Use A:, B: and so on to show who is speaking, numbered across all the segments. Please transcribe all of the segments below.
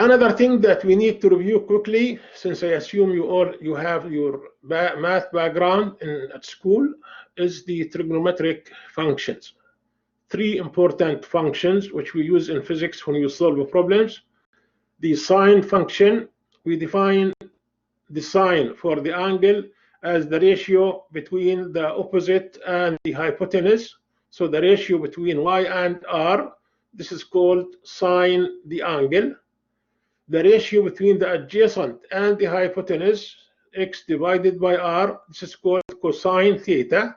A: Another thing that we need to review quickly, since I assume you have your math background at school, is the trigonometric functions. Three important functions which we use in physics when you solve problems. The sine function, we define the sine for the angle as the ratio between the opposite and the hypotenuse. So the ratio between y and r, this is called sine the angle. The ratio between the adjacent and the hypotenuse, x divided by r, this is called cosine theta.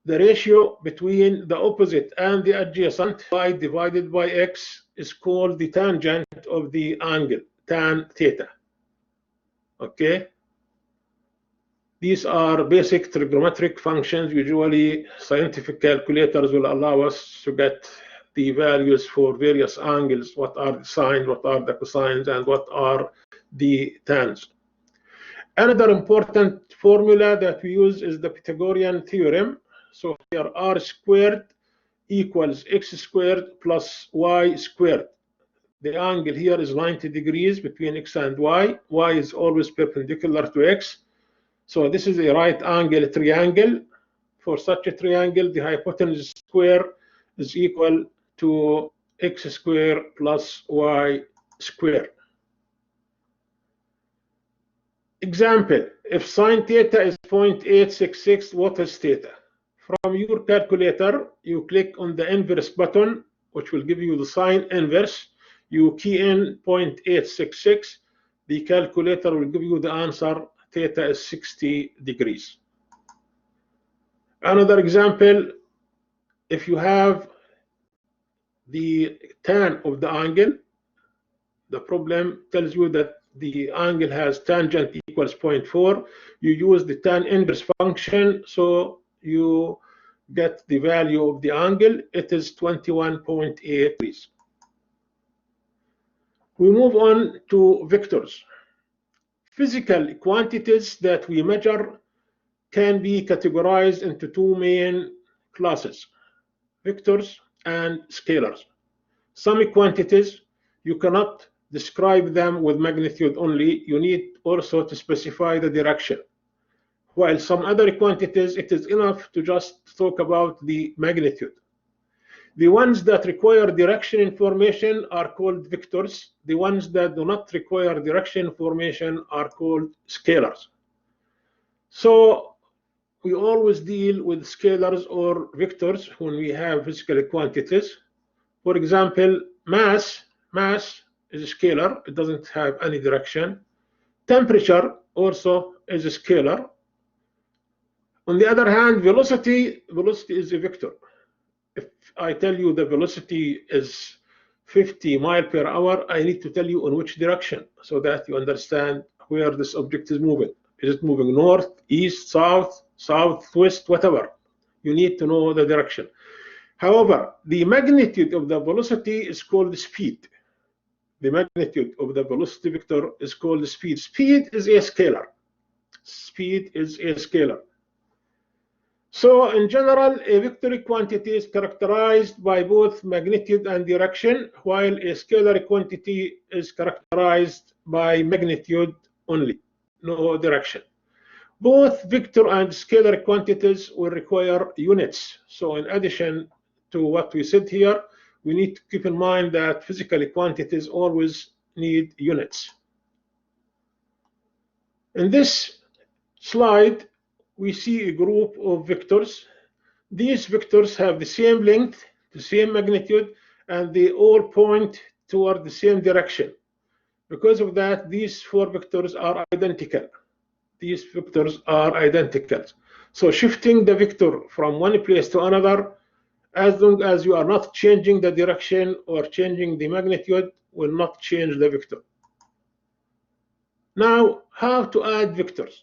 A: The ratio between the opposite and the adjacent, y divided by x, is called the tangent of the angle, tan theta. Okay? These are basic trigonometric functions. Usually, scientific calculators will allow us to get the values for various angles. What are the sines, what are the cosines, and what are the tans. Another important formula that we use is the Pythagorean theorem. So here r squared equals x squared plus y squared. The angle here is 90 degrees between x and y. Y is always perpendicular to x. So this is a right angle triangle. For such a triangle, the hypotenuse square is equal to x squared plus y squared. Example, if sine theta is 0.866, what is theta? From your calculator, you click on the inverse button, which will give you the sine inverse. You key in 0.866. The calculator will give you the answer. Theta is 60 degrees. Another example, if you have the tan of the angle, the problem tells you that the angle has tangent equals 0.4. You use the tan inverse function, so you get the value of the angle. It is 21.8 degrees. We move on to vectors. Physical quantities that we measure can be categorized into two main classes, vectors and scalars. Some quantities, you cannot describe them with magnitude only. You need also to specify the direction. While some other quantities, it is enough to just talk about the magnitude. The ones that require direction information are called vectors. The ones that do not require direction information are called scalars. So we always deal with scalars or vectors when we have physical quantities. For example, mass is a scalar. It doesn't have any direction. Temperature also is a scalar. On the other hand, velocity is a vector. If I tell you the velocity is 50 miles per hour, I need to tell you in which direction so that you understand where this object is moving. Is it moving north, east, south, southwest, whatever? You need to know the direction. However, the magnitude of the velocity is called speed. The magnitude of the velocity vector is called speed. Speed is a scalar. Speed is a scalar. So in general, a vectoric quantity is characterized by both magnitude and direction, while a scalar quantity is characterized by magnitude only, no direction. Both vector and scalar quantities will require units. So in addition to what we said here, we need to keep in mind that physical quantities always need units. In this slide, we see a group of vectors. These vectors have the same length, the same magnitude, and they all point toward the same direction. Because of that, these four vectors are identical. These vectors are identical. So shifting the vector from one place to another, as long as you are not changing the direction or changing the magnitude, will not change the vector. Now, how to add vectors?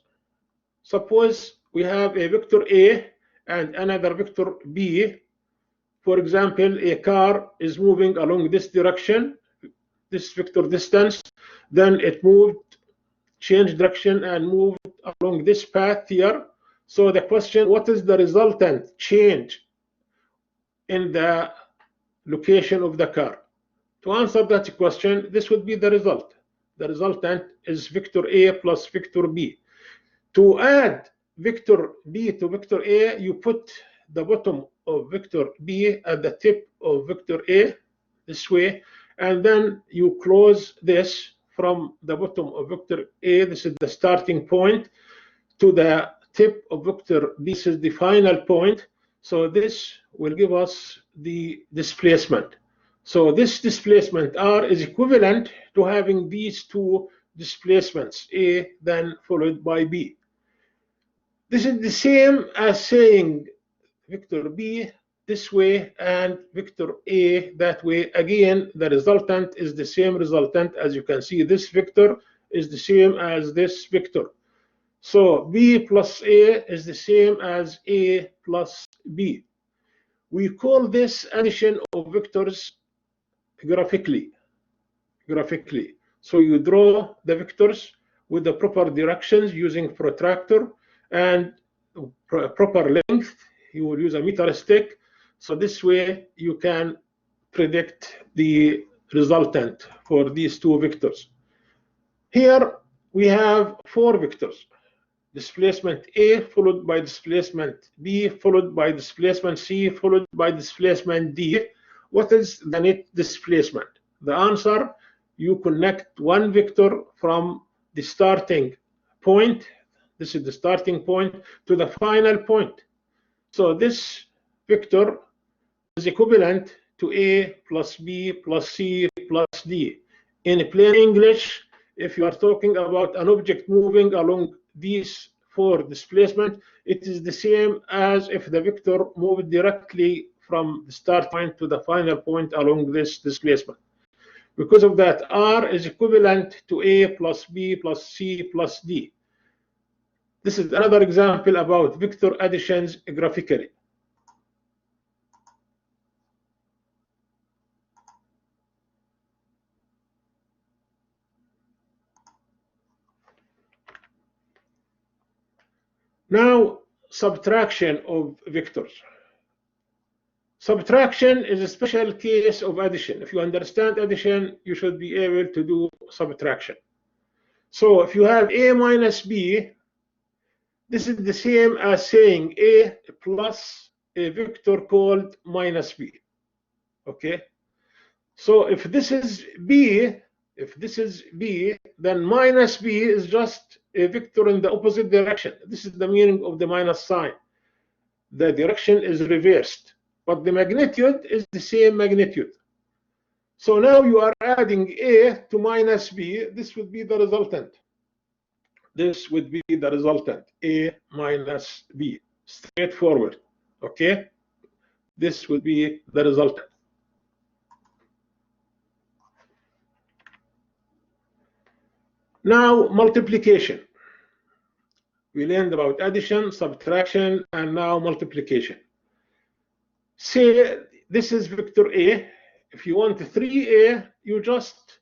A: Suppose we have a vector A and another vector B. For example, a car is moving along this direction, this vector distance, then it moved, changed direction and moved along this path here. So the question, what is the resultant change in the location of the car? To answer that question, this would be the result. The resultant is vector A plus vector B. To add vector B to vector A, you put the bottom of vector B at the tip of vector A this way, and then you close this from the bottom of vector A, this is the starting point, to the tip of vector B, this is the final point. So this will give us the displacement. So this displacement R is equivalent to having these two displacements, A then followed by B. This is the same as saying vector B this way and vector A that way. Again, the resultant is the same resultant. As you can see, this vector is the same as this vector. So B plus A is the same as A plus B. We call this addition of vectors graphically. So you draw the vectors with the proper directions using protractor and proper length. You will use a meter stick. So this way you can predict the resultant for these two vectors. Here we have four vectors. Displacement A followed by displacement B followed by displacement C followed by displacement D. What is the net displacement? The answer, you connect one vector from the starting point, this is the starting point, to the final point. So this vector is equivalent to A plus B plus C plus D. In plain English, if you are talking about an object moving along these four displacements, it is the same as if the vector moved directly from the start point to the final point along this displacement. Because of that, R is equivalent to A plus B plus C plus D. This is another example about vector additions graphically. Now, subtraction of vectors. Subtraction is a special case of addition. If you understand addition, you should be able to do subtraction. So if you have A minus B, this is the same as saying A plus a vector called minus B. Okay? So if this is B, then minus B is just a vector in the opposite direction. This is the meaning of the minus sign. The direction is reversed, but the magnitude is the same magnitude. So now you are adding A to minus B. This would be the resultant. This would be the resultant, A minus B. Straightforward. Okay? This would be the resultant. Now, multiplication. We learned about addition, subtraction, and now multiplication. Say this is vector A. If you want 3A, you just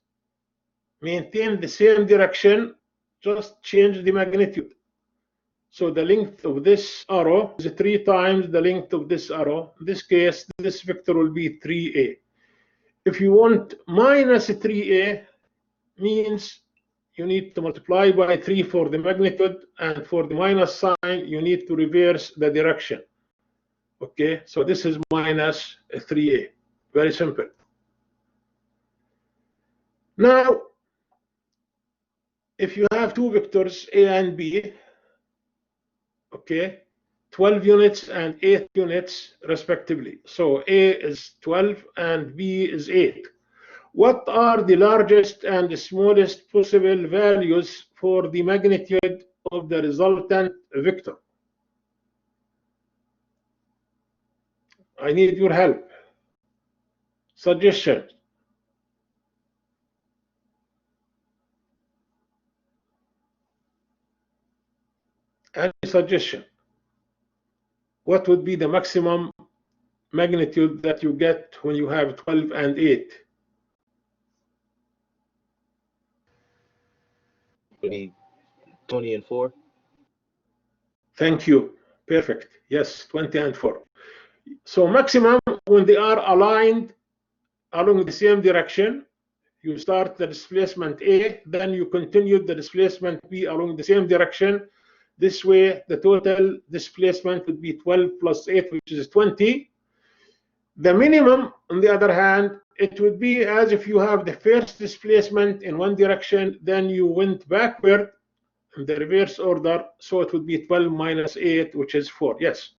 A: maintain the same direction, just change the magnitude. So the length of this arrow is 3 times the length of this arrow. In this case, this vector will be 3A. If you want minus 3A, means you need to multiply by 3 for the magnitude, and for the minus sign, you need to reverse the direction. Okay, so this is minus 3A. Very simple. Now, if you have two vectors, A and B, okay, 12 units and 8 units respectively. So A is 12 and B is 8. What are the largest and the smallest possible values for the magnitude of the resultant vector? I need your help. Suggestions. Any suggestion? What would be the maximum magnitude that you get when you have 12 and 8?
B: 20 and 4.
A: Thank you. Perfect. Yes, 20 and 4. So maximum when they are aligned along the same direction. You start the displacement A, then you continue the displacement B along the same direction. This way, the total displacement would be 12 plus 8, which is 20. The minimum, on the other hand, it would be as if you have the first displacement in one direction, then you went backward in the reverse order, so it would be 12 minus 8, which is 4. Yes?